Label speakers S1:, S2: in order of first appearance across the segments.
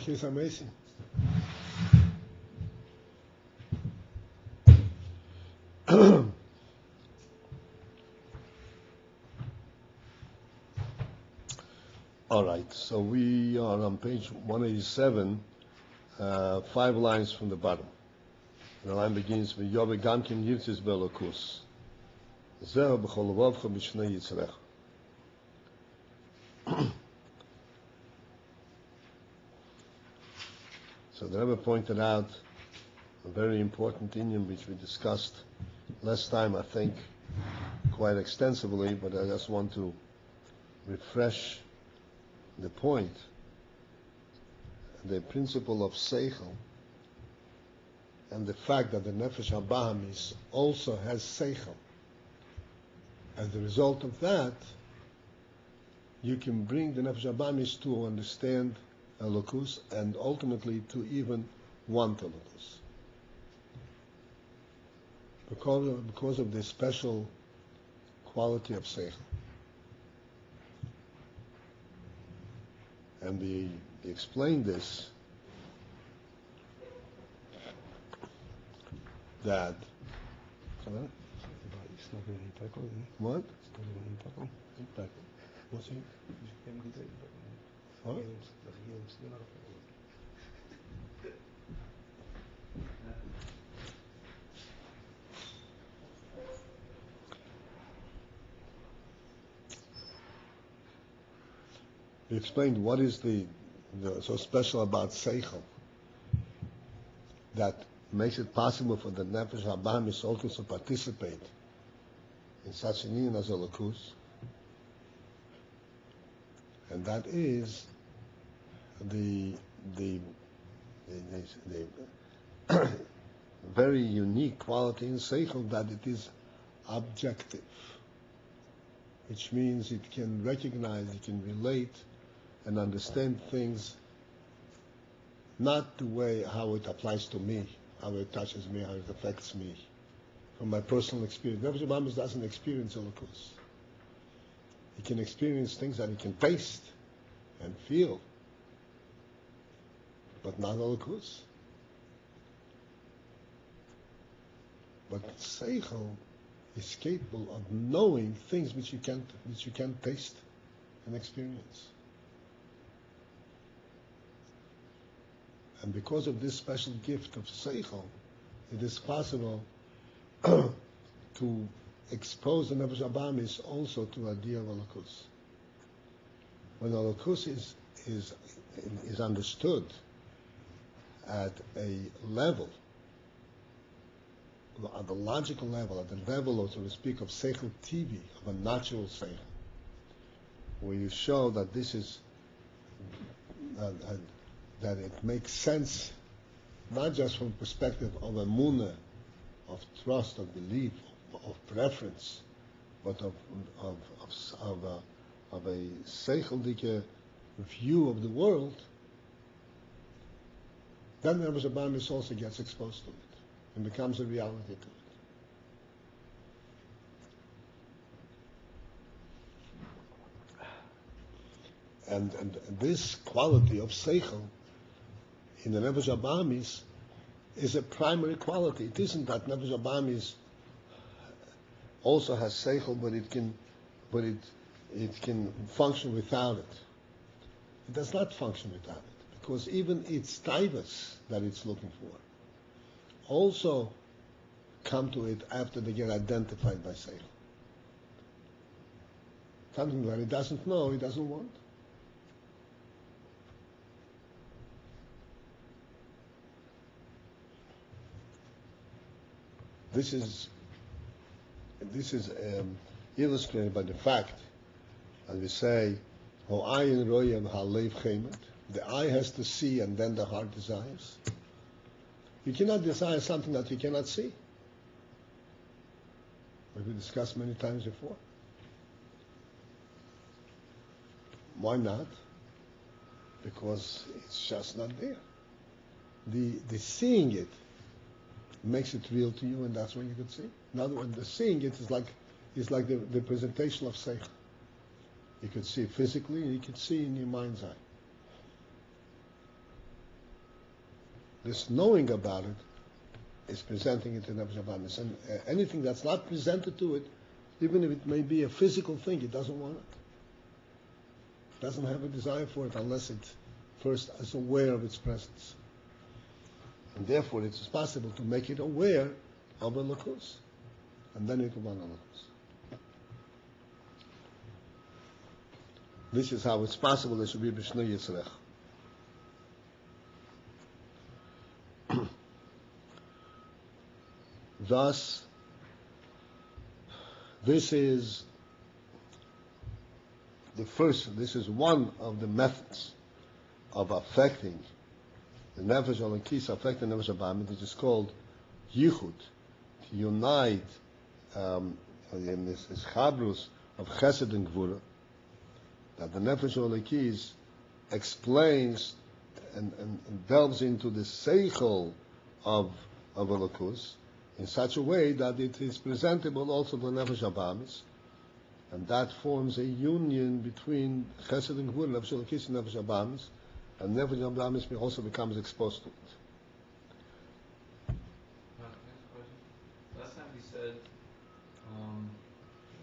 S1: He's amazing. All right, so we are on page 187, 5 lines from the bottom. The line begins with Yobe Gamkim Yirtzis Belokus. Zehu b'chol levavcha b'shnei yitzrecha. So the Rebbe pointed out a very important inyan which we discussed last time, I think, quite extensively, but I just want to refresh the point. The principle of seichel and the fact that the nefesh habahamis also has seichel. As a result of that, you can bring the nefesh habahamis to understand Elokus and ultimately to even want Elokus. Because of the special quality of seichel. And we explained this, that what? What? We explained what is the so special about seichel that makes it possible for the nefesh habahamis also to participate in such an inyan as Elokus, and that is the very unique quality in seichel that it is objective, which means it can recognize, it can relate and understand things not the way how it applies to me, how it touches me, how it affects me, from my personal experience. Nefesh habahamis doesn't experience Elokus. He can experience things that he can taste and feel, but not Elokus. But seichel is capable of knowing things which you can't taste and experience. And because of this special gift of seichel, it is possible to expose the nefesh habahamis also to a idea of Elokus. When Elokus is understood at a level, at the logical level, at the level, so to speak, of seichel tivi, of a natural seichel, where you show that this is that it makes sense, not just from the perspective of emunah, of trust, of belief, of preference, but of a seicheldige view of the world, then the nefesh habahamis also gets exposed to it and becomes a reality to it. And this quality of seichel in the nefesh habahamis is a primary quality. It isn't that nefesh habahamis also has seichel, but it can function without it. It does not function without it, because even its taivas that it's looking for also come to it after they get identified by seichel. Something that it doesn't know, it doesn't want. This is illustrated by the fact that we say, "O ayin royem halev chemet." The eye has to see, and then the heart desires. You cannot desire something that you cannot see. Like we discussed many times before. Why not? Because it's just not there. The seeing it makes it real to you, and that's when you can see. In other words, the seeing it is like the presentation of seichel. You could see physically, and you could see in your mind's eye. This knowing about it is presenting it to Nefesh Abamis. And anything that's not presented to it, even if it may be a physical thing, it doesn't want it. It doesn't have a desire for it unless it first is aware of its presence. And therefore it is possible to make it aware of a lakus. And then it will want a lakus. This is how it's possible there should be B'shnei Yitzrech. Thus, this is one of the methods of affecting the Nefesh Elokis, affecting the Nefesh Abamis, which is called Yichud, to unite in this Chabrus of Chesed and Gvura, that the Nefesh Elokis explains and delves into the Seichel of Elokus in such a way that it is presentable also to Nefesh Abamis, and that forms a union between Chesed and Gvura, Nefesh Elokis and Nefesh Abamis, and Nefesh Abamis also becomes exposed to it.
S2: Next question. Last time we said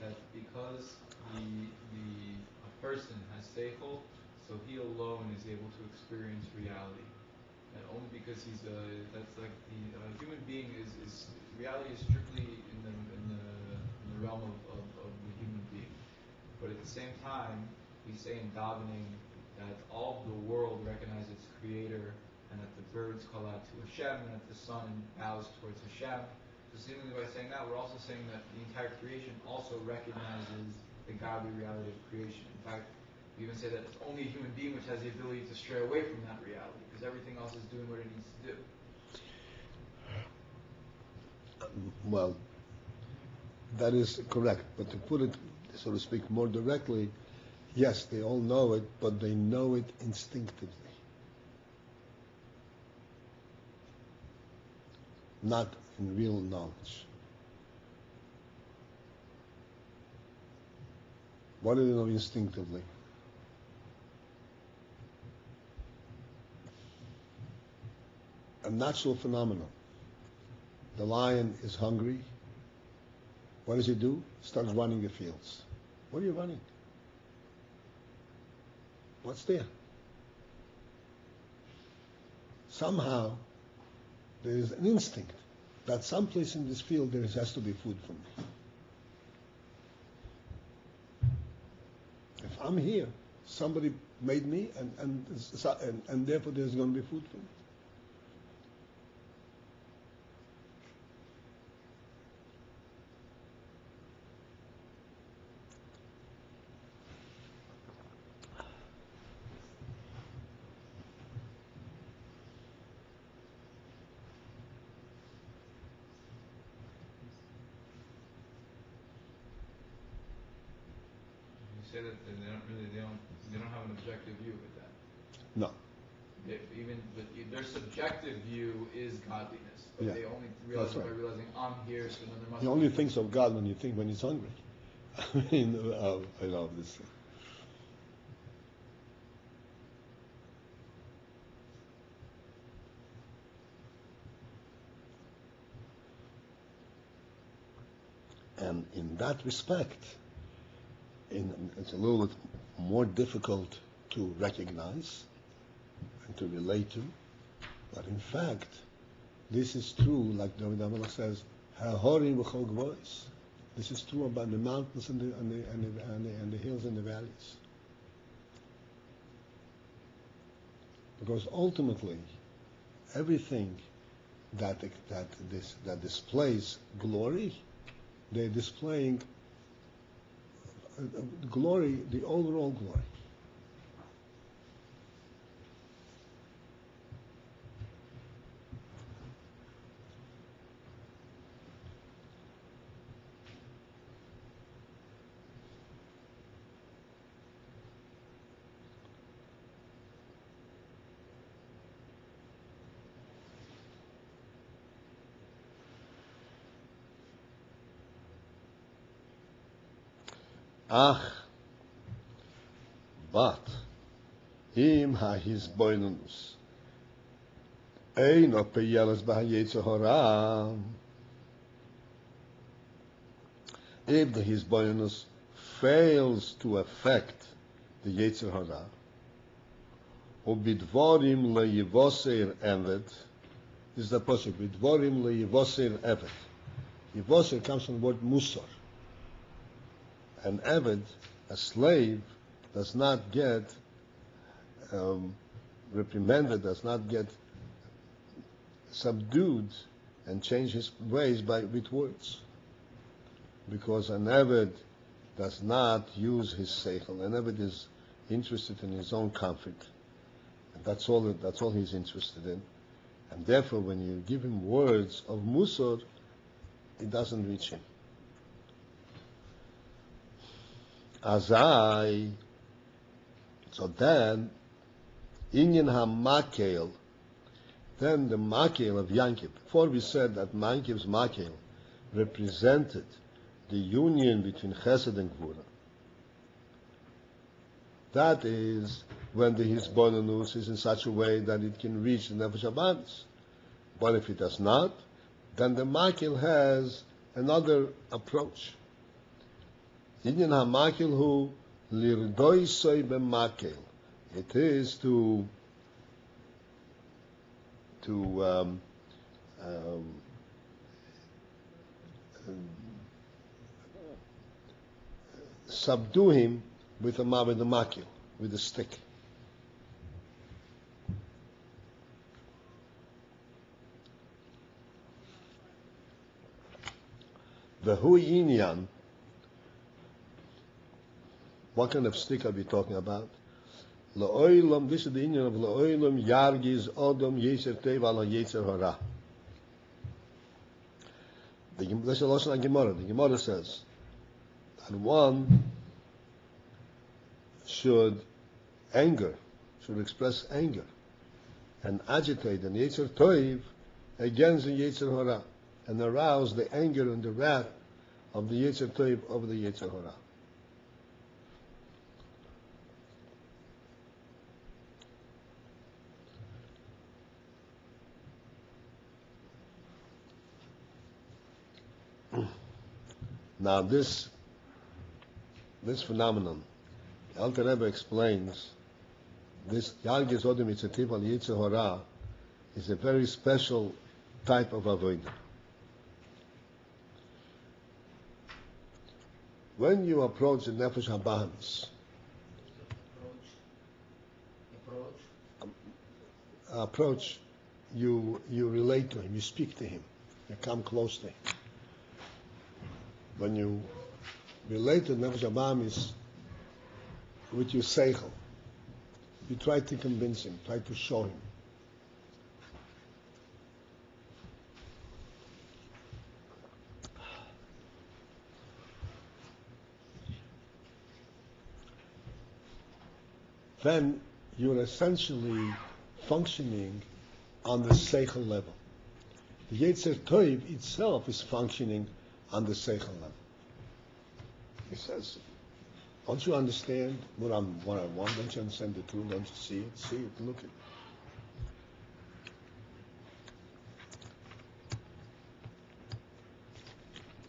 S2: that because a person has seichel, so he alone is able to experience reality. And only because that's like the human being is reality is strictly in the realm of the human being. But at the same time, we say in davening that all of the world recognizes its creator, and that the birds call out to Hashem, and that the sun bows towards Hashem. So seemingly by saying that, we're also saying that the entire creation also recognizes the godly reality of creation. In fact, we even say that it's only a human being which has the ability to stray away from that reality, because everything else is doing what it needs to do.
S1: Well, that is correct. But to put it, so to speak, more directly, yes, they all know it, but they know it instinctively. Not in real knowledge. What do they know instinctively? A natural phenomenon. The lion is hungry. What does he do? Starts running the fields. What are you running? What's there? Somehow, there is an instinct that someplace in this field there has to be food for me. If I'm here, somebody made me, and therefore there's going to be food for me.
S2: Say that they don't have an objective view of that.
S1: No.
S2: Their subjective view is godliness. But
S1: Yeah.
S2: They only realize
S1: That's
S2: by
S1: right.
S2: realizing I'm here, so then there must.
S1: He only thinks of God when he's hungry. I mean, I love this. And in that respect, it's a little bit more difficult to recognize and to relate to, but in fact, this is true, like David HaMelech says, "Ha'horim v'chol gvois." This is true about the mountains and the hills and the valleys, because ultimately, everything that displays glory, they're displaying glory, the overall glory. Ach, but him ha his boinunus, Ein Opeyelas Bahayetzer Hora. If the Hisbonenus fails to affect the Yetzer Hara, Ubidvorim leYivoser Evet, this is the pasuk. Bidvorim leYivoser Evet. Yivoser comes from the word Musar. An Evet, a slave, does not get reprimanded, does not get subdued and change his ways with words. Because an Eved does not use his seichel. An Eved is interested in his own comfort. And that's all he's interested in. And therefore, when you give him words of Musar, it doesn't reach him. Azai, so then, Inyan HaMakel, then the Makel of Yankiv. Before we said that Yankiv's Makel represented the union between Chesed and Gvura. That is when the Hisbonenus is in such a way that it can reach the Nefesh HaBahamis. But if it does not, then the Makel has another approach. Inyan HaMakel hu lirdoisoi b'Makel. It is to subdue him with a makil, with a stick. The hui inyan. What kind of stick are we talking about? La'olam. This is the inyan of la'olam yargiz odom yeser teva ala yetzer hara. This is also a Gemara. The Gemara says that one should express anger and agitate the Yetzer Toiv against the Yetzer Hara and arouse the anger and the wrath of the Yetzer Toiv over the Yetzer Hara. Now this phenomenon, the Alter Rebbe explains, this Yargis Odom Yitzativ al Yetzer Hara is a very special type of avodah. When you approach the Nefesh HaBahamis, you relate to him, you speak to him, you come close to him. When you relate to Nefesh HaBahamis with your seichel, you try to convince him, try to show him. Then you're essentially functioning on the seichel level. The Yetzer Toiv itself is functioning on the seichel level. He says, don't you understand what I want? Don't you understand the truth? Don't you see it? See it, look at it.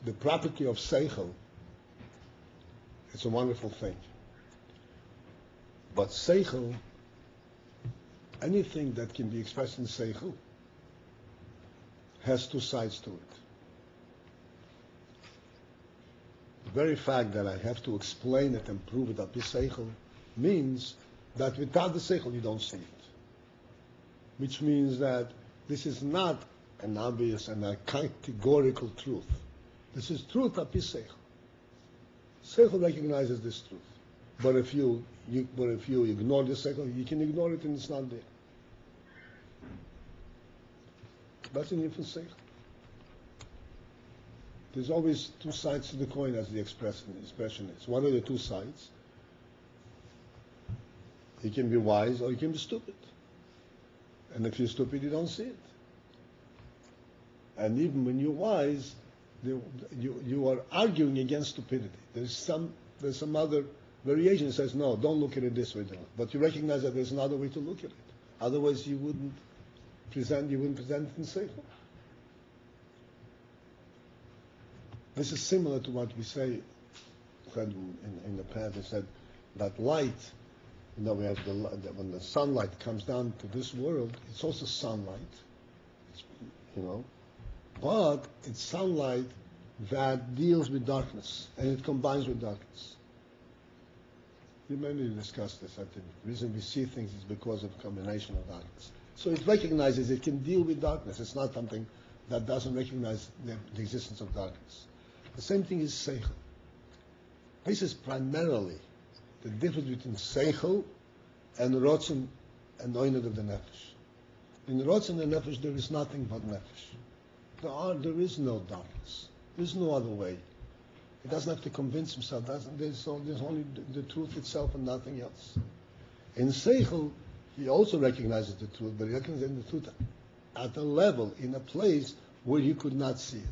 S1: The property of seichel is a wonderful thing. But seichel, anything that can be expressed in seichel, has two sides to it. The very fact that I have to explain it and prove it that this seichel means that without the seichel you don't see it. Which means that this is not an obvious and a categorical truth. This is truth of this seichel. Seichel recognizes this truth. But if you ignore the seichel, you can ignore it and it's not there. That's an infant seichel. There's always two sides to the coin, as the expression is. What are the two sides? You can be wise or you can be stupid. And if you're stupid, you don't see it. And even when you're wise, you are arguing against stupidity. There's some other variation that says, no, don't look at it this way. But you recognize that there's another way to look at it. Otherwise, you present, you wouldn't present it in seichel. This is similar to what we said in the past. We said that light, we have when the sunlight comes down to this world, it's also sunlight, but it's sunlight that deals with darkness and it combines with darkness. We mainly discussed this. I think the reason we see things is because of combination of darkness. So it recognizes it can deal with darkness. It's not something that doesn't recognize the existence of darkness. The same thing is seichel. This is primarily the difference between seichel and rotzen and oined of the nefesh. In rotzen and nefesh there is nothing but nefesh. There is no darkness. There is no other way. He doesn't have to convince himself. There's only the truth itself and nothing else. In seichel, he also recognizes the truth, but he recognizes the truth at a level, in a place where he could not see it.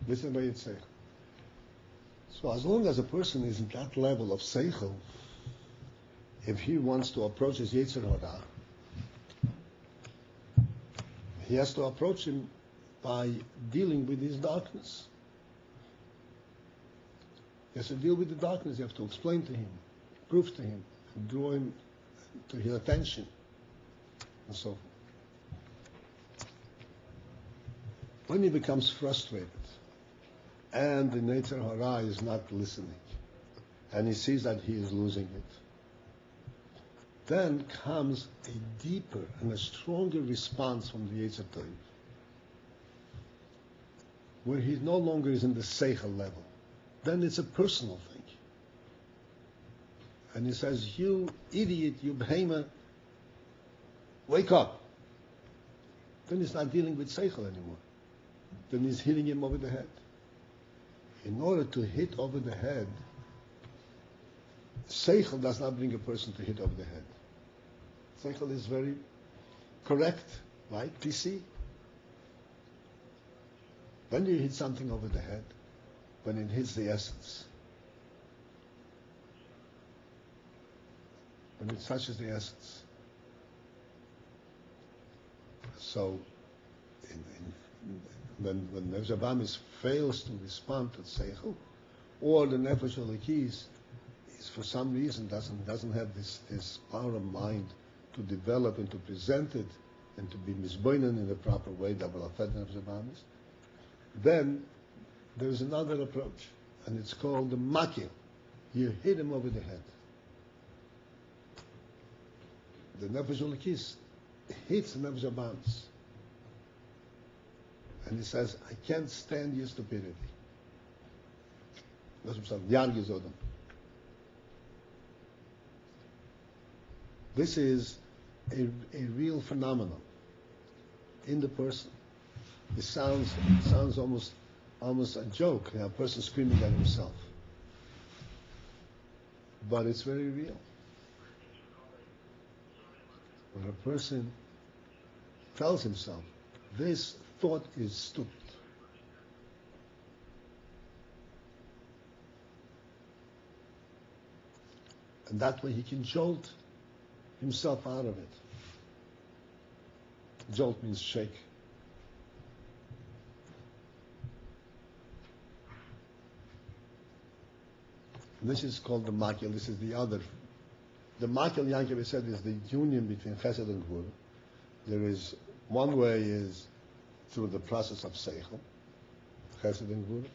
S1: This is the way it's seichel. So as long as a person is at that level of seichel, if he wants to approach his Yetzer Hara, he has to approach him by dealing with his darkness. He has to deal with the darkness. You have to explain to him, prove to him, and draw him to his attention, and so forth. When he becomes frustrated, and the Yetzer Hara is not listening, and he sees that he is losing it, then comes a deeper and a stronger response from the Yetzer Tov, where he no longer is in the seichel level. Then it's a personal thing. And he says, you idiot, you behemoth, wake up. Then he's not dealing with seichel anymore. Then he's hitting him over the head. In order to hit over the head, seichel does not bring a person to hit over the head. Seichel is very correct, right? PC. When you hit something over the head, when it hits the essence, when it touches the essence. So, when Nefesh Abamis fails to respond to seichel, or the Nefesh Elokis is for some reason doesn't have this power of mind to develop and to present it and to be misboinen in the proper way that will affect Nefesh Abamis, then there's another approach, and it's called the makil. You hit him over the head. The Nefesh Elokis hits the Nefesh Abamis. And he says, I can't stand your stupidity. This is a real phenomenon in the person. It sounds almost a joke, a person screaming at himself. But it's very real. When a person tells himself, this thought is stupid. And that way he can jolt himself out of it. Jolt means shake. And this is called the makil. This is the other. The makil, Yankov said, is the union between chesed and gvura. There is one way is through the process of seichel, chesed and gvura.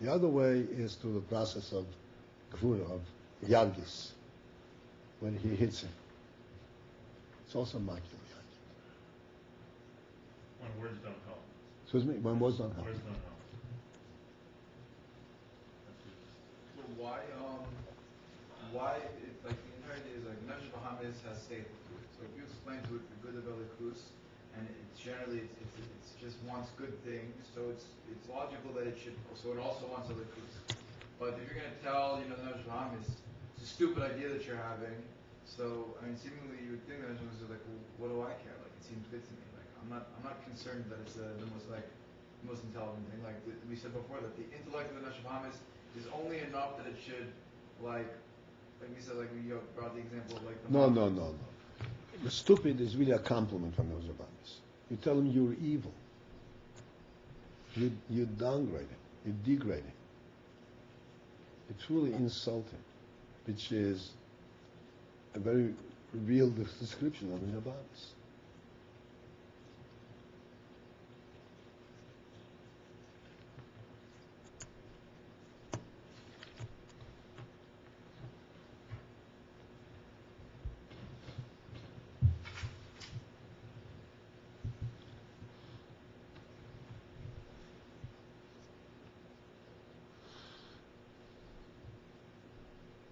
S1: The other way is through the process of gvura, of yargis, when he hits him. It's also makil.
S3: When words don't help.
S1: Excuse me? When words don't help.
S3: Words don't help.
S2: So why, it's like the entire idea is like Nefesh Bahamis has seichel to it. So if you explain to it the good of Elikus, and it's generally it's just wants good things, so it's logical that it should. So it also wants Elikus. But if you're going to tell Nefesh Bahamis it's a stupid idea that you're having, so I mean seemingly you would think that Nefesh Bahamis is like, well, what do I care? Like it seems good to me. Like I'm not concerned that it's the most intelligent thing. Like we said before, that the intellect of the Nefesh Bahamis is only enough that it should like Like you said, like you brought the example of like the
S1: No,
S2: monkeys.
S1: no, no, no. The stupid is really a compliment from those Obamas. You tell him you're evil. You downgrade him. You degrade him. It's really insulting, which is a very real description of the Obamas.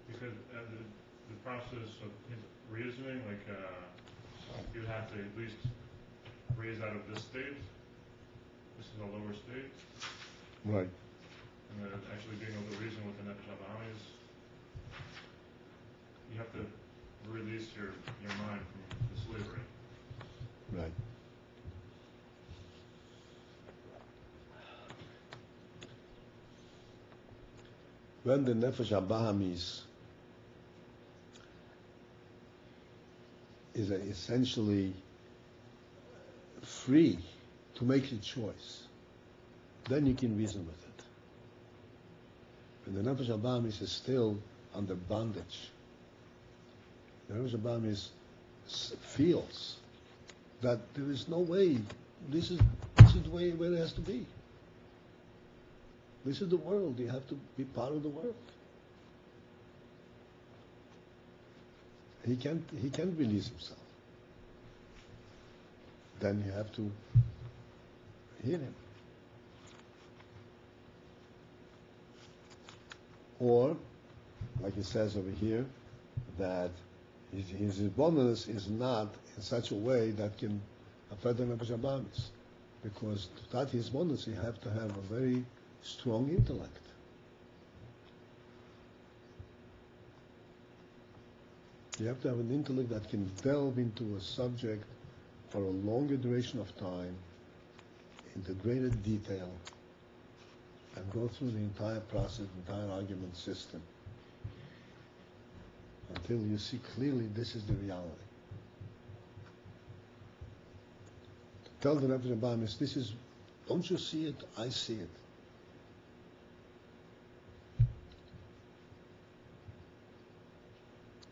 S3: Because the process of his reasoning, like you would have to at least raise out of this state. This is a lower state,
S1: Right.
S3: and then actually being able to reason with the Nefesh Habahamis, you have to release your mind from the slavery.
S1: Right. When the Nefesh Habahamis is essentially free to make a choice, then you can reason with it. When the Nefesh Habahamis is still under bondage, the Nefesh Habahamis feels that there is no way, this is the way where it has to be. This is the world. You have to be part of the world. He can't release himself. Then you have to hear him. Or, like it says over here, that his abundance is not in such a way that can affect the Nefesh Habahamis. Because to start his abundance, you have to have a very strong intellect. You have to have an intellect that can delve into a subject for a longer duration of time, into greater detail, and go through the entire process, the entire argument system, until you see clearly this is the reality. Tell the Nefesh Habahamis, this is, don't you see it? I see it.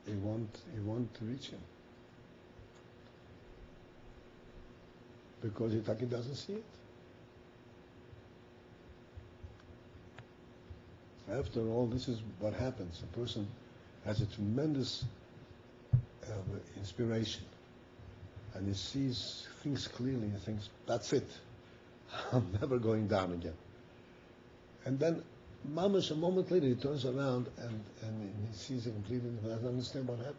S1: He won't reach him. Because he doesn't see it. After all, this is what happens. A person has a tremendous inspiration, and he sees things clearly, and thinks, that's it. I'm never going down again. And then, mamash, a moment later, he turns around and he sees it completely and doesn't understand what happened.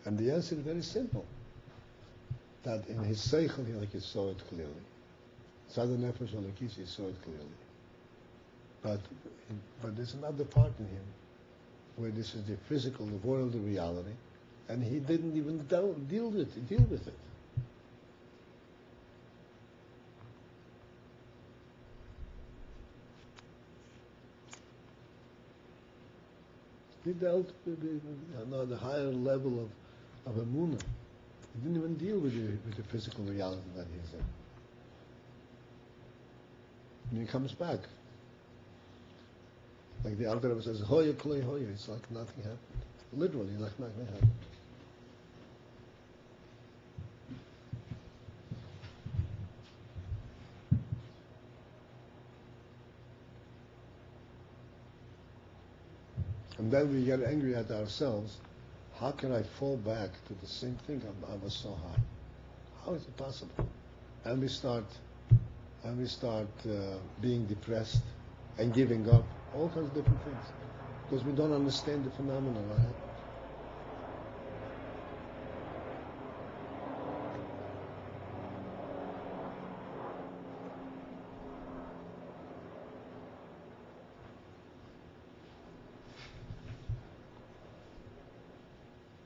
S1: And the answer is very simple. That in his seichel, he saw it clearly. Tzad nefesh alakis, he saw it clearly. But there's another part in him, where this is the physical, the world, the reality, and he didn't even deal with it. He dealt with the higher level of emunah. He didn't even deal with the physical reality that he's in. And he comes back. Like the Alter Rebbe says, Hoya Klei Hoya, it's like nothing happened. Literally, like nothing happened. And then we get angry at ourselves. How can I fall back to the same thing I was so high? How is it possible? And we start being depressed and giving up, all kinds of different things, because we don't understand the phenomenon that happened.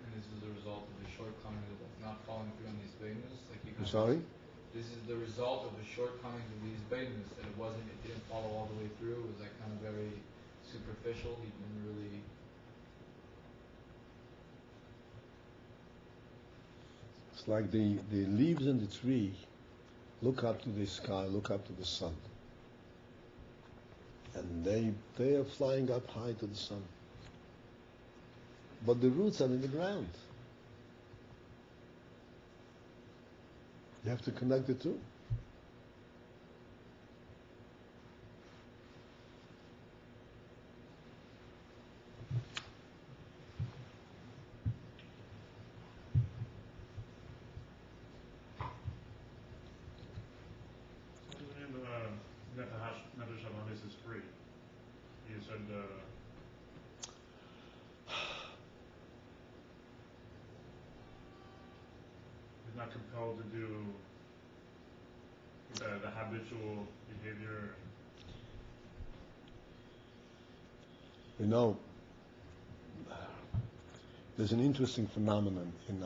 S2: And this is a result of his shortcomings of like not following through on these beginners. Like he
S1: I'm sorry?
S2: this is the result of the shortcomings of these Beinus, that it didn't follow all the way through. It was like kind of very superficial. He didn't really.
S1: It's like the leaves in the tree look up to the sky, look up to the sun. And they are flying up high to the sun. But the roots are in the ground. You have to connect the two.
S3: What do you mean Nefesh Habahamis is free? You said he's not compelled to do the habitual behavior.
S1: You know, there's an interesting phenomenon in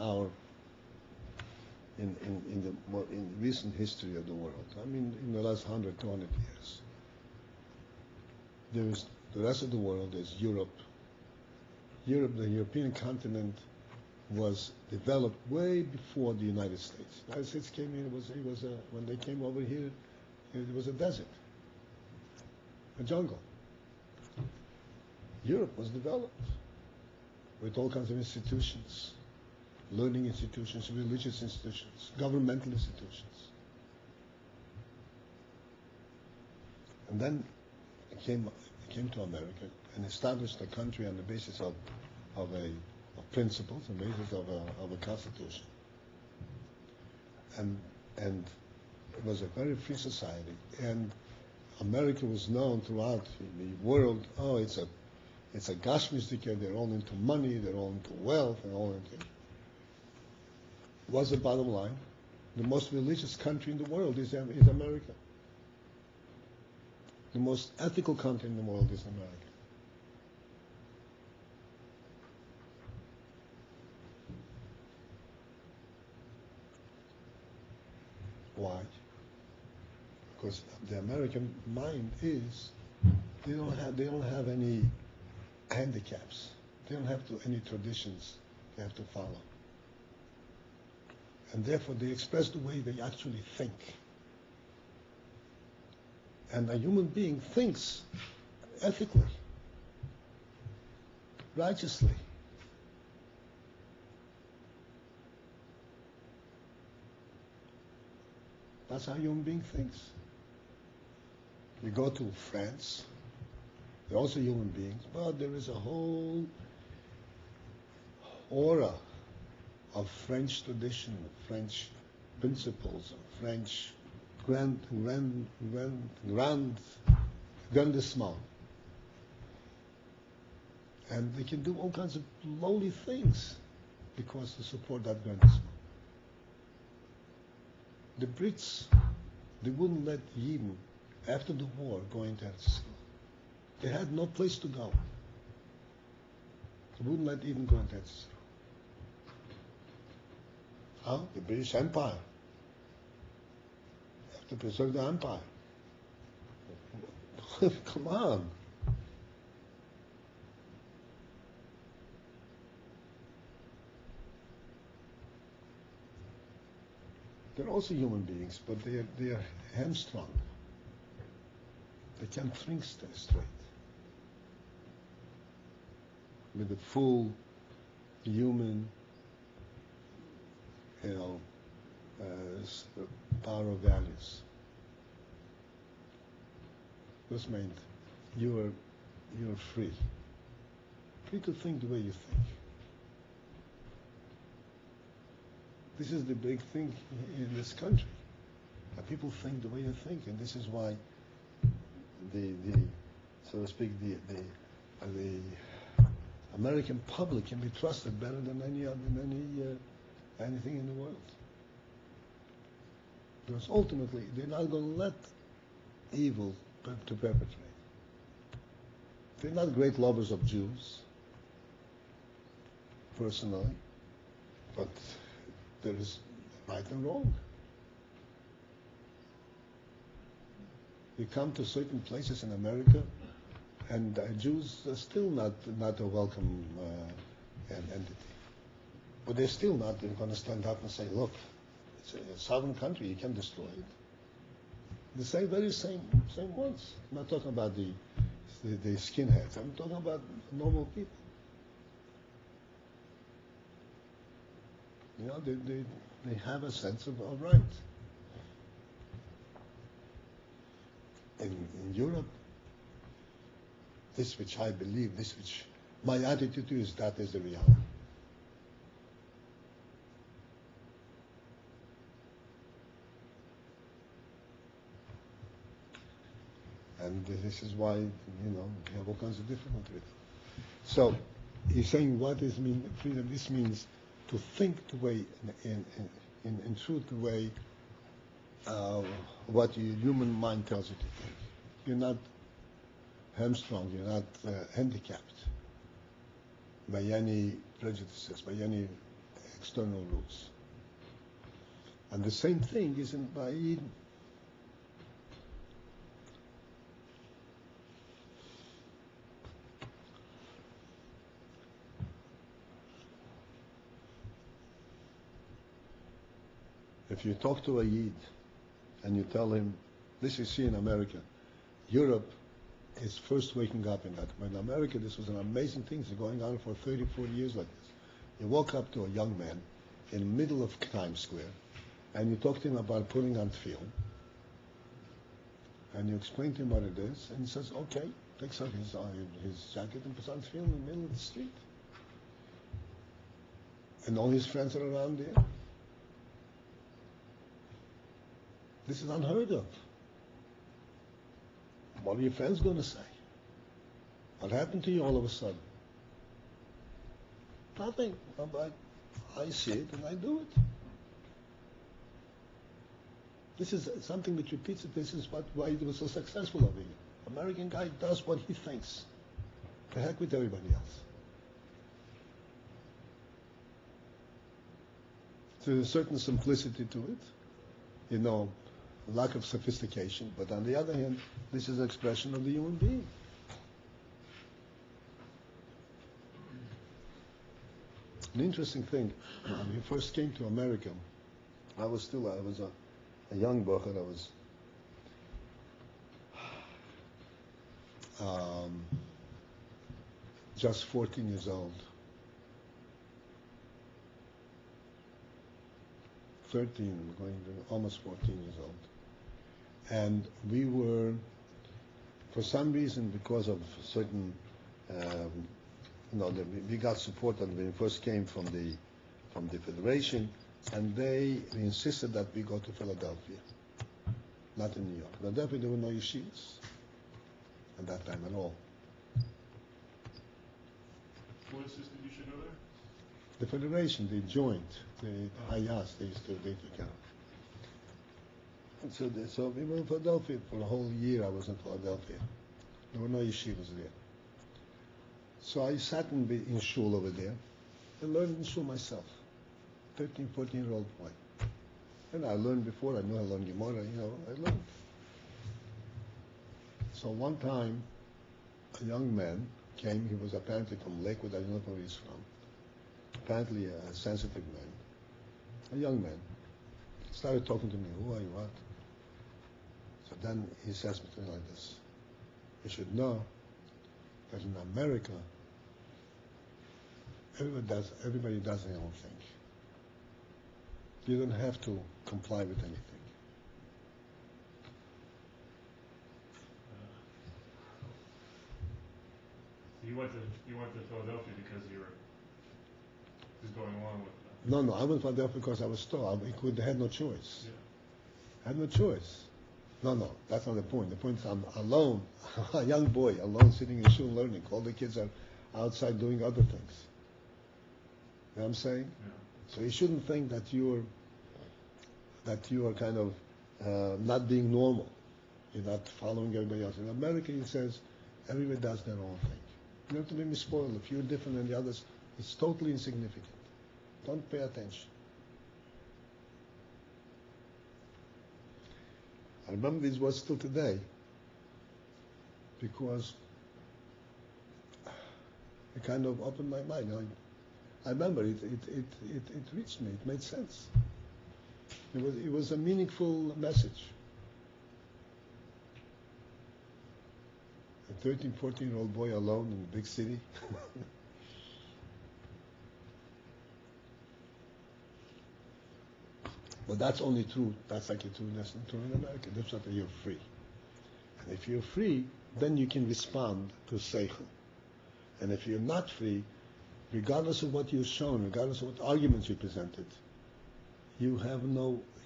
S1: recent history of the world. I mean, in the last 100, 200 years. There's the rest of the world. There's Europe. The European continent was developed way before the United States. The United States came in. When they came over here, it was a desert, a jungle. Europe was developed with all kinds of institutions, learning institutions, religious institutions, governmental institutions. And then it came to America and established a country on the basis of principles, on the basis of a constitution. And it was a very free society. And America was known throughout the world, it's a Gashmistika, they're all into money, they're all into wealth, they're all into... What's the bottom line? The most religious country in the world is America. The most ethical country in the world is America. Why? Because the American mind is they don't have any handicaps. They don't have any traditions they have to follow. And therefore they express the way they actually think. And a human being thinks ethically, righteously. That's how a human being thinks. You go to France, they're also human beings, but there is a whole aura of French tradition, of French principles, of French grandissement. And they can do all kinds of lowly things because to support that grandissement. The Brits, they wouldn't let Yidden, after the war, go into Eretz Yisrael. They had no place to go. They wouldn't let Yidden go into Eretz Yisrael. How? The British Empire. You have to preserve the empire. Come on. They're also human beings, but they are hamstrung. They can't think straight. With the full human, power of values. This means you're free. Free to think the way you think. This is the big thing in this country. That people think the way you think, and this is why the so to speak, the American public can be trusted better than anything in the world. Because ultimately, they're not going to let evil to perpetrate. They're not great lovers of Jews, personally, but there is right and wrong. You come to certain places in America, and Jews are still not a welcome entity. But they're still not going to stand up and say, look, it's a sovereign country, you can destroy it. The very same ones. I'm not talking about the skinheads. I'm talking about normal people. You know, they have a sense of right. In Europe, this which I believe, this which my attitude is, that is the reality. And this is why, we have all kinds of difficulty with it. So, he's saying, what does mean freedom? This means to think the way, in truth, the way what your human mind tells you to think. You're not hamstrung, you're not handicapped by any prejudices, by any external rules. And the same thing isn't by Eden. If you talk to a Yid and you tell him, this you see in America, Europe is first waking up in that. In America, this was an amazing thing. It's going on for 30, 40 years like this. You walk up to a young man in the middle of Times Square and you talk to him about putting on film and you explain to him what it is and he says, okay, takes out his jacket and puts on film in the middle of the street. And all his friends are around there. This is unheard of. What are your friends going to say? What happened to you all of a sudden? Nothing. I see it and I do it. This is something which repeats it. This is why it was so successful over here. American guy does what he thinks. The heck with everybody else. There's a certain simplicity to it. Lack of sophistication, but on the other hand, this is an expression of the human being. An interesting thing, when we first came to America, I was a young bocher. I was just 14 years old. 13, going to almost 14 years old. And we were, for some reason, because of certain, we got support when we first came from the Federation, and they insisted that we go to Philadelphia, not in New York. Philadelphia, there were no yeshivas at that time at all.
S3: Who insisted you should go there?
S1: The Federation, they joined. I asked, they used to count. And so we were in Philadelphia for a whole year. I was in Philadelphia. There were no yeshivas there. So I sat in shul over there and learned in shul myself. 13, 14-year-old boy. And I learned before. I knew I learned Gemara. I learned. So one time, a young man came. He was apparently from Lakewood. I don't know where he's from. Apparently a sensitive man. A young man. He started talking to me. Who are you? What? So then he says to me like this. You should know that in America, everybody does their own thing. You don't have to comply with anything.
S3: You went to Philadelphia because you were just going along with that.
S1: No, I went to Philadelphia because I was told. I had no choice.
S3: Yeah.
S1: I had no choice. No, that's not the point. The point is I'm alone, a young boy, alone sitting in shul learning. All the kids are outside doing other things. You know what I'm saying?
S3: Yeah.
S1: So you shouldn't think that you are kind of not being normal. You're not following everybody else. In America, it says everybody does their own thing. You don't have to make me spoiled. If you're different than the others, it's totally insignificant. Don't pay attention. I remember these words still today. because it kind of opened my mind. I remember it reached me. It made sense. It was a meaningful message. A 13, 14-year-old boy alone in a big city. But that's only true. That's actually true in America. That's not that you're free. And if you're free, then you can respond to Seichel. And if you're not free, regardless of what you've shown, regardless of what arguments you presented, you have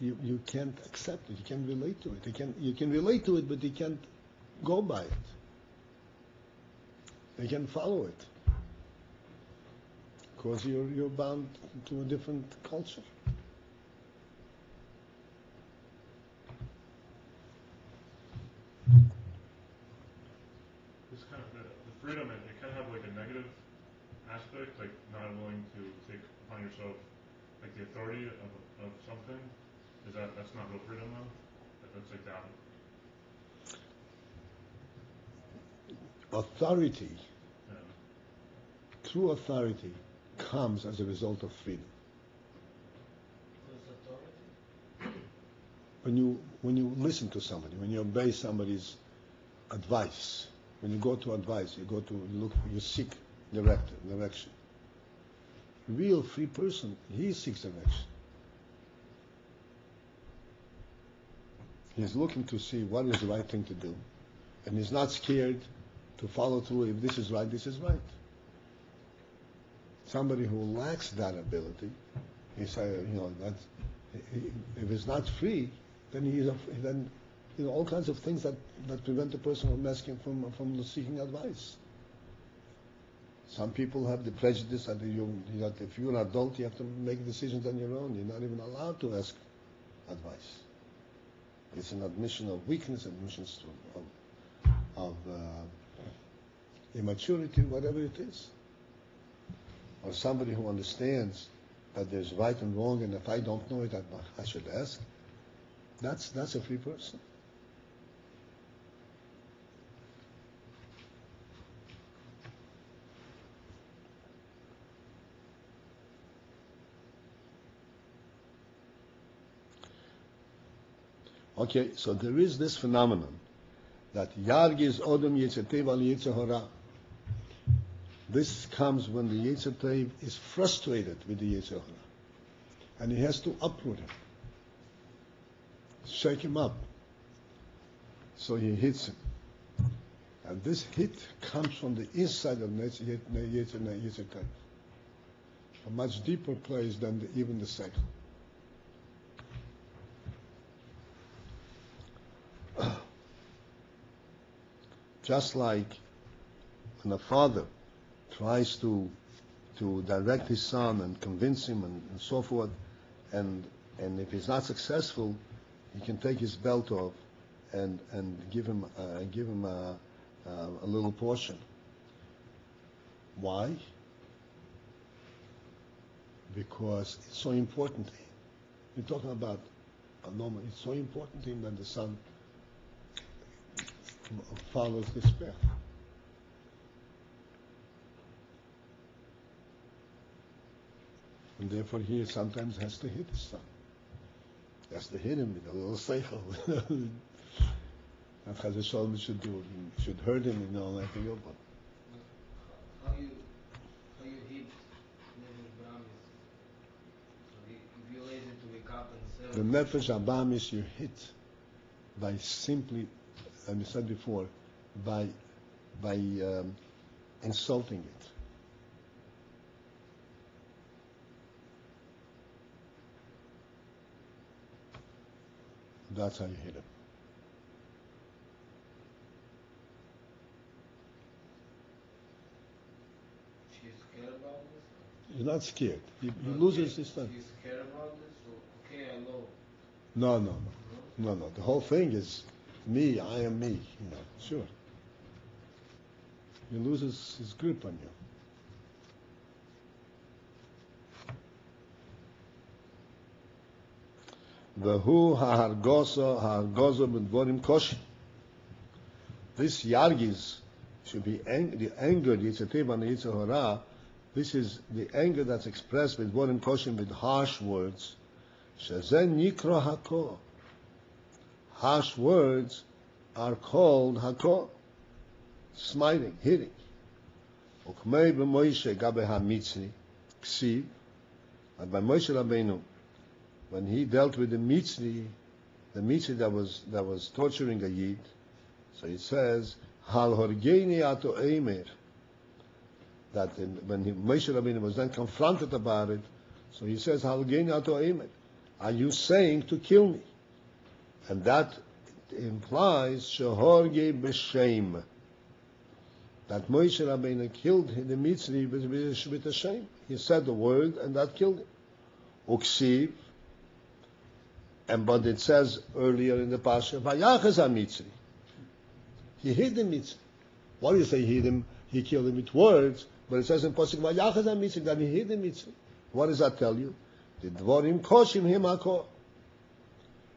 S1: you can't accept it. You can't relate to it. You can relate to it, but you can't go by it. You can't follow it. Because you're bound to a different culture.
S3: This kind of the freedom, it can have like a negative aspect, like not willing to take upon yourself like the authority of something. That's not real freedom though? That's like that.
S1: Authority,
S3: Yeah.
S1: true authority, comes as a result of freedom.
S4: What's authority?
S1: When you listen to somebody, when you obey somebody's advice, when you go to advice, you seek direction. A real free person, he seeks direction. He's looking to see what is the right thing to do, and he's not scared to follow through. If this is right, this is right. Somebody who lacks that ability, if he's not free, then all kinds of things that prevent the person from asking from seeking advice. Some people have the prejudice that if you're an adult, you have to make decisions on your own. You're not even allowed to ask advice. It's an admission of weakness, admission of immaturity, whatever it is. Or somebody who understands that there's right and wrong, and if I don't know it, I should ask. That's a free person. Okay, so there is this phenomenon that Yargiz Odom Yetzetev al Yetzehora. This comes when the Yetzetev is frustrated with the Yetzehora, and he has to uproot him, shake him up. So he hits him, and this hit comes from the inside of Yetzetev, a much deeper place than even the Seichel. Just like when a father tries to direct his son and convince him and so forth, and if he's not successful, he can take his belt off and give him a little portion. Why? Because it's so important to him. We're talking about a moment. It's so important to him that the son follows this path. And therefore he sometimes has to hit his son. He has to hit him with a little seichel. That's how the Shalom should do it. You should hurt him, like a yobot.
S4: How you hit Nefesh Bahamis? So if you're lazy to wake up and say
S1: The Nefesh Abamis you hit by simply, as we said before, by insulting it. That's how you hit him.
S4: she's scared about this?
S1: He's not scared. He
S4: No,
S1: loses his son.
S4: She's scared about this? So, okay, I know.
S1: No. The whole thing is me, I am me. Sure. He loses his grip on you. V'hu ha'argozo b'dvorim koshi. This yargis should be the anger, the Yetzer Teva and the Yetzer Hara. This is the anger that's expressed with Vorim Koshim, with harsh words. Shazen Nikro Hako. Harsh words are called Hako, smiting, hitting. Ukmei b'Moshe gabe ha-Mitzri, ksiv, and by Moshe Rabbeinu, when he dealt with the Mitzri that was torturing a Yid, so it says, Hal horgeini ato eimer, that when Moshe Rabbeinu was then confronted about it, so he says, Hal horgeini ato eimer, are you saying to kill me? And that implies shehorge b'shem, that Moshe Rabbeinu killed the Mitzri with a shame. He said the word and that killed him. Uksiv, but it says earlier in the Pasha, Vayachas ha-Mitzri. He hid the Mitzri. Why do you say he hid him? He killed him with words, but it says in Pasuk, Vayachas ha-Mitzri, that he hid the Mitzri. What does that tell you? The Dvorim Koshim him Hako.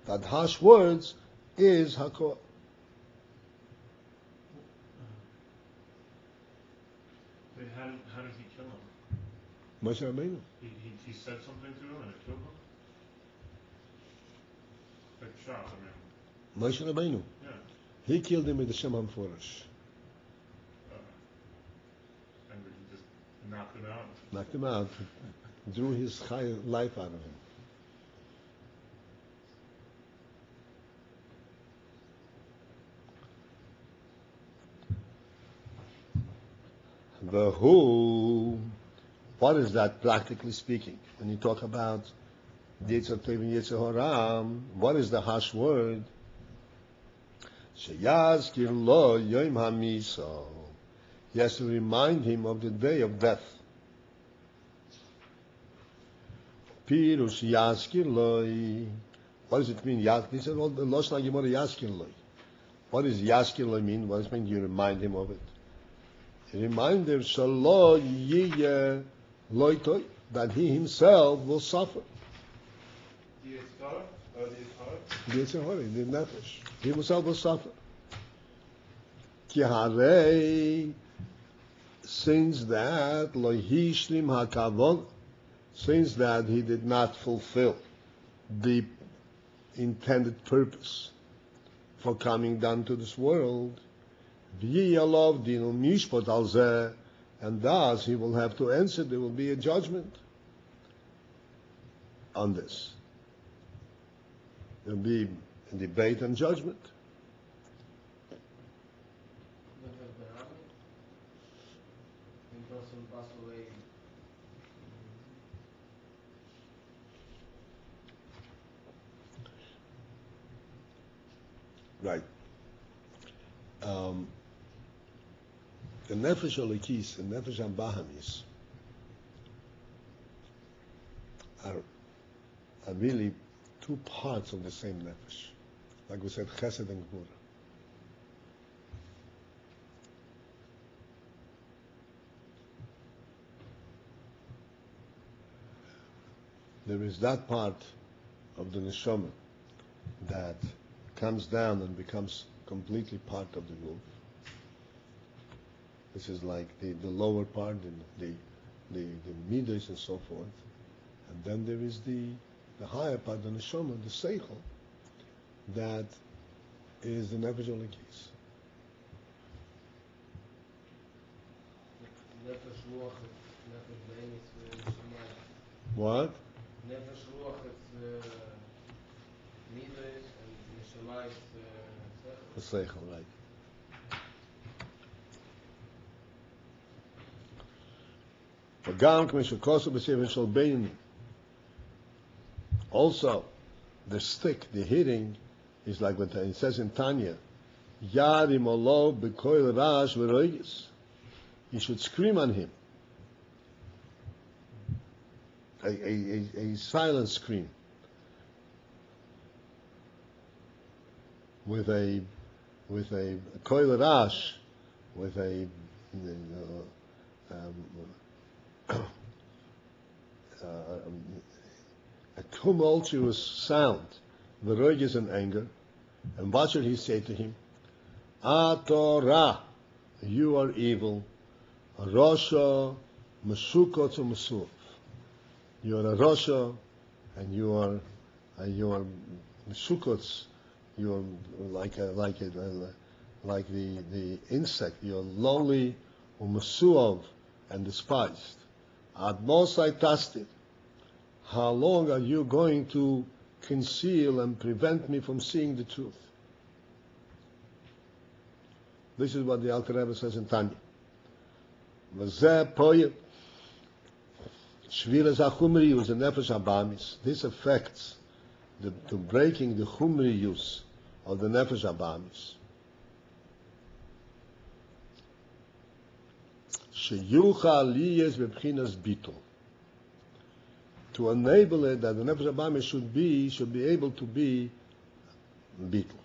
S1: That harsh words is Hako.
S3: How did he kill him?
S1: Moshe Rabbeinu.
S3: He said something to him and it killed him? Like shot, I mean.
S1: Moshe Rabbeinu.
S3: Yeah.
S1: He killed him with the Shem HaMeforash.
S3: And he just knocked him out.
S1: Knocked him out. Drew his high life out of him. The who, what is that practically speaking? When you talk about Yetzer Tov and Yetzer Hara, what is the harsh word? Sheyazkir lo yom hamiso. He has to remind him of the day of death. Pirush yazkir lo. What does it mean? This is all the Lashon HaGemara yazkir lo. What does yazkir lo mean? What does it mean? You remind him of it. A reminder, shalo yiye loitoi, that he himself will suffer.
S2: The Yitzhak or the Yitzhak?
S1: The Yetzer Hara, the Nefesh. He himself will suffer. Ki harei, since that lo hishlim hakavon, since that he did not fulfill the intended purpose for coming down to this world, and thus he will have to answer. There will be a judgment on this. There will be a debate and judgment. Right. The Nefesh Elikis and Nefesh Bahamis are really two parts of the same Nefesh. Like we said, Chesed and Gvura. There is that part of the Neshama that comes down and becomes completely part of the Guf. This is like the lower part, the midas and so forth. And then there is the higher part, the neshama, the seichel, that is the nefesh Elikis. What?
S4: Nefesh ruach is midas and neshama is
S1: The seichel, right. Also, the stick, the hitting, is like what it says in Tanya, Yarim Olo B'Koil Rash V'Roigis. You should scream on him. A silent scream. With a Koil Rash, with a tumultuous sound, the rage is in anger, and what should he say to him? Atorah, you are evil. Rosha, Mesukot Mesuv. You are a Rosha, and you are Mesukots. You are like the insect. You are lowly, Mesuov, and despised. Ad Mosai Tastit. How long are you going to conceal and prevent me from seeing the truth? This is what the Alter Rebbe says in Tanya. V'zeh poyet shviras hachumriyus and nefesh habamis. This affects the breaking the chumriyus of the nefesh habamis. Sheyucha liyes bebchinas bitul. To enable it that the nefesh habamis should be able to be bitul.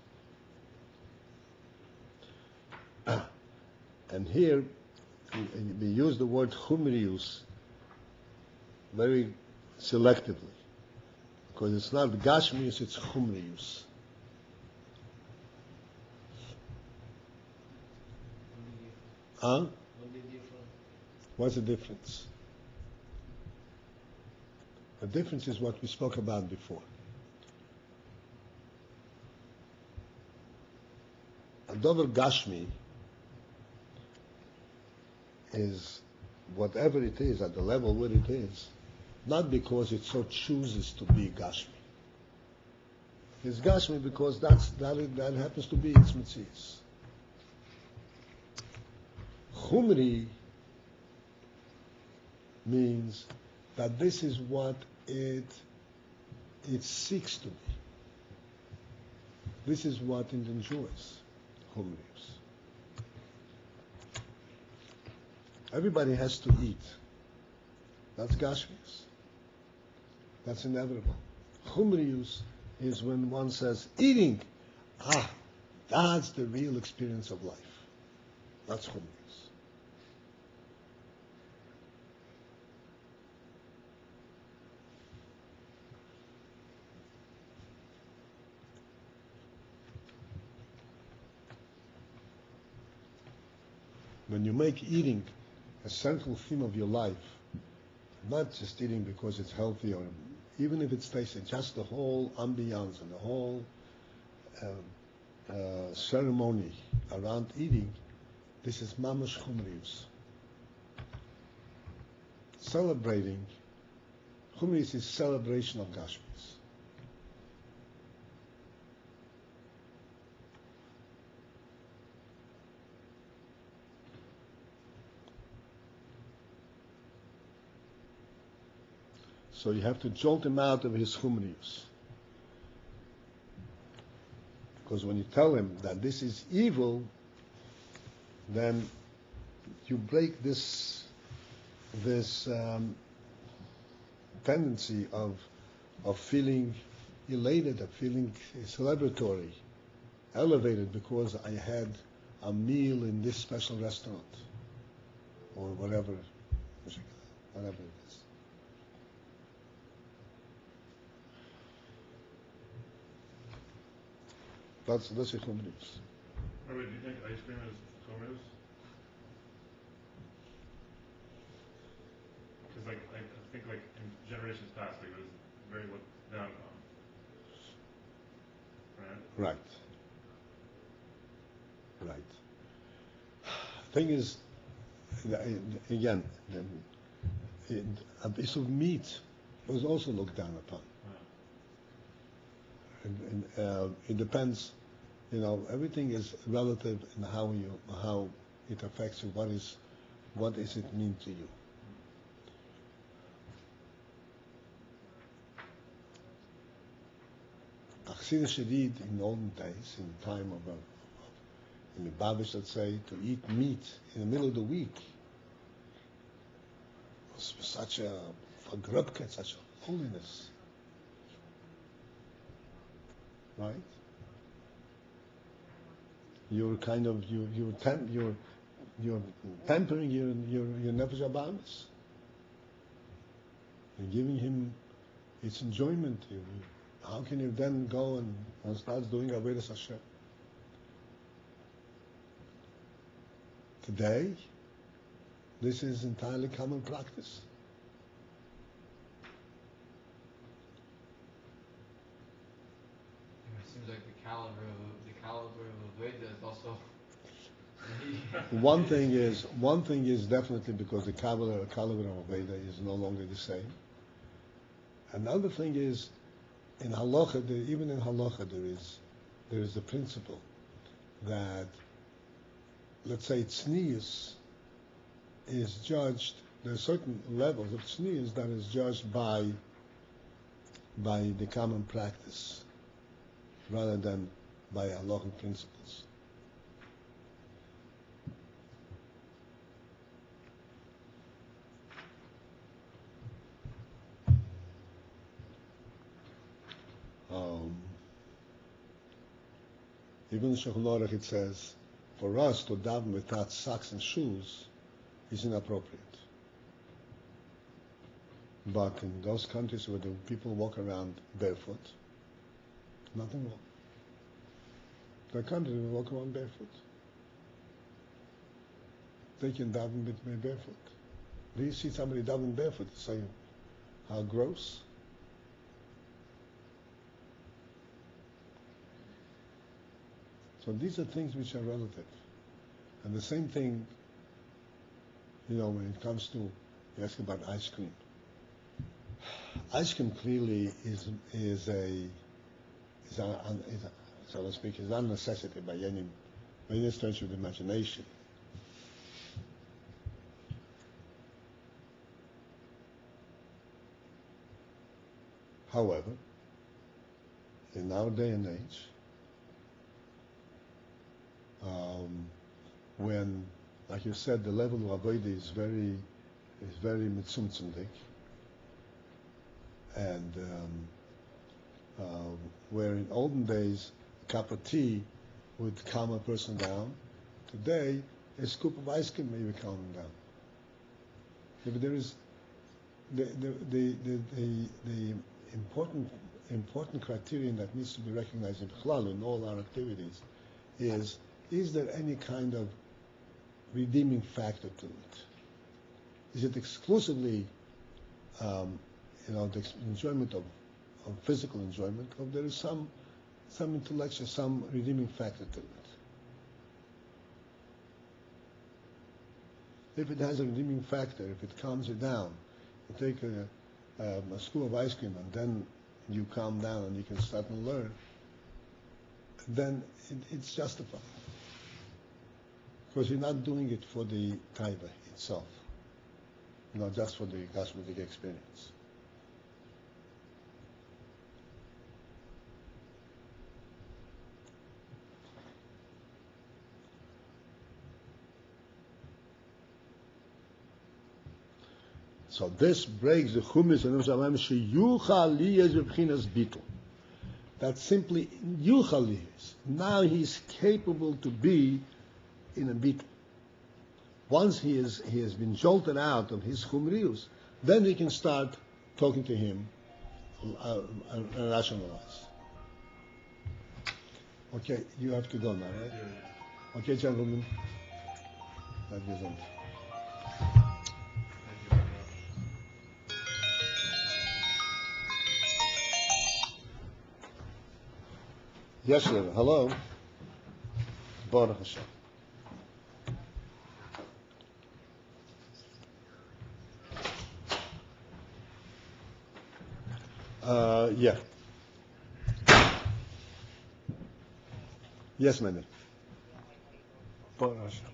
S1: And here we use the word chumrius very selectively, because it's not gashmius, it's chumrius. Huh? What's the difference? The difference is what we spoke about before. A dover gashmi is whatever it is at the level where it is, not because it so chooses to be gashmi. It's gashmi because that happens to be its mitzias. Chumri means that this is what it seeks to be. This is what it enjoys. Chumrius. Everybody has to eat. That's gashmius. That's inevitable. Chumrius is when one says, eating, that's the real experience of life. That's chumrius. When you make eating a central theme of your life, not just eating because it's healthy or even if it's tasty, just the whole ambiance and the whole ceremony around eating, this is mamash chumrius. Celebrating, chumrius is celebration of gashmis. So you have to jolt him out of his chumrius. Because when you tell him that this is evil, then you break this tendency of feeling elated, of feeling celebratory, elevated because I had a meal in this special restaurant or whatever it is. That's a chumrius.
S3: Do you think ice cream is chumrius? Because I think in generations past, it was very looked down upon.
S1: Right. Thing is, again, a piece of meat was also looked down upon. And it depends, everything is relative in how it affects you. What does it mean to you? Achsidus Shadid in olden days, in the time of in the Babish, let's say, to eat meat in the middle of the week was such a grubke, such a holiness. Right? You're kind of you're pampering your nefesh habamis. You're giving him its enjoyment. How can you then go and start doing avodas Hashem? Today, this is entirely common practice.
S2: It seems like the caliber of Veda is also.
S1: One thing is definitely because the caliber of Veda is no longer the same. Another thing is, in halacha, even in halacha, there is the principle that, let's say, tznius is judged. There are certain levels of tznius that is judged by the common practice, rather than by halachic principles. Even in Shulchan Aruch it says, for us to daven without socks and shoes is inappropriate. But in those countries where the people walk around barefoot, nothing wrong. There are countries where they walk around barefoot. They can daven with barefoot. Do you see somebody davening barefoot and say, how gross? So these are things which are relative. And the same thing, when it comes to, you ask about ice cream. Ice cream clearly is so to speak, is not a necessity by any stretch of the imagination. However, in our day and age, when, like you said, the level of avodah is very mitzumtzumdik, and where in olden days a cup of tea would calm a person down, today a scoop of ice cream may calm him down. But there is the important criterion that needs to be recognized in Chlal in all our activities is there any kind of redeeming factor to it? Is it exclusively the enjoyment of physical enjoyment, or there is some intellectual, some redeeming factor to it? If it has a redeeming factor, if it calms you down, you take a scoop of ice cream and then you calm down and you can start to learn, then it's justified. Because you're not doing it for the taiva itself, just for the cosmetic experience. So this breaks the chumis and sheyuchal liyez b'chinas bitul. That simply yuchal liyez. Now he's capable to be in a bitul. Once he has been jolted out of his chumrius, then we can start talking to him and rationalize. Okay, you have to go now, right?
S3: Yeah.
S1: Okay, gentlemen. That goes on. Yes, sir. Hello. Baruch Hashem. Yeah. Yes, ma'am. Baruch Hashem.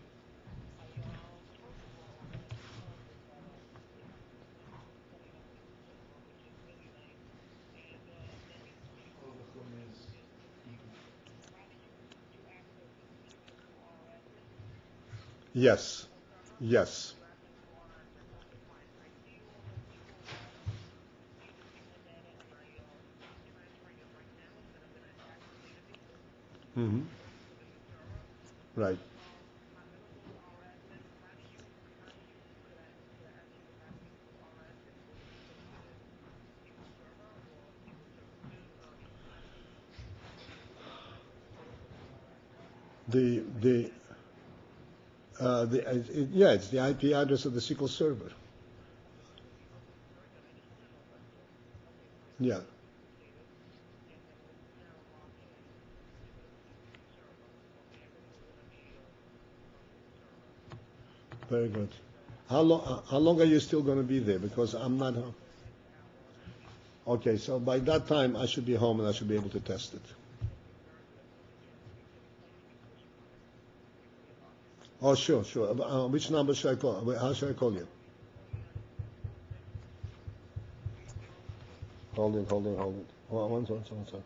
S2: All the chumras equal.
S1: Yes. Yes. Mm-hmm. Right. The Yeah, it's the IP address of the SQL server. Yeah. Very good. How long are you still going to be there? Because I'm not home. Okay, so by that time I should be home and I should be able to test it. Oh, sure, sure. Which number should I call? How should I call you? Hold it. One second.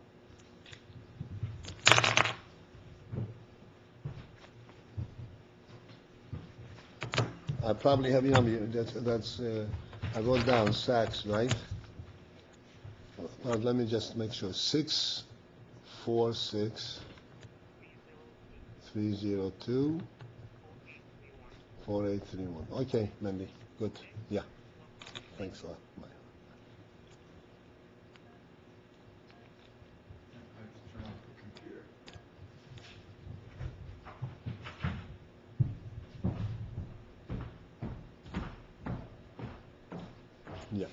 S1: I probably have your number. That's I wrote down Sachs, right? Let me just make sure. 646-302-4831. Okay, Mandy. Good. Yeah. Thanks a lot. Bye.
S2: I have to turn off the computer.
S1: Yeah.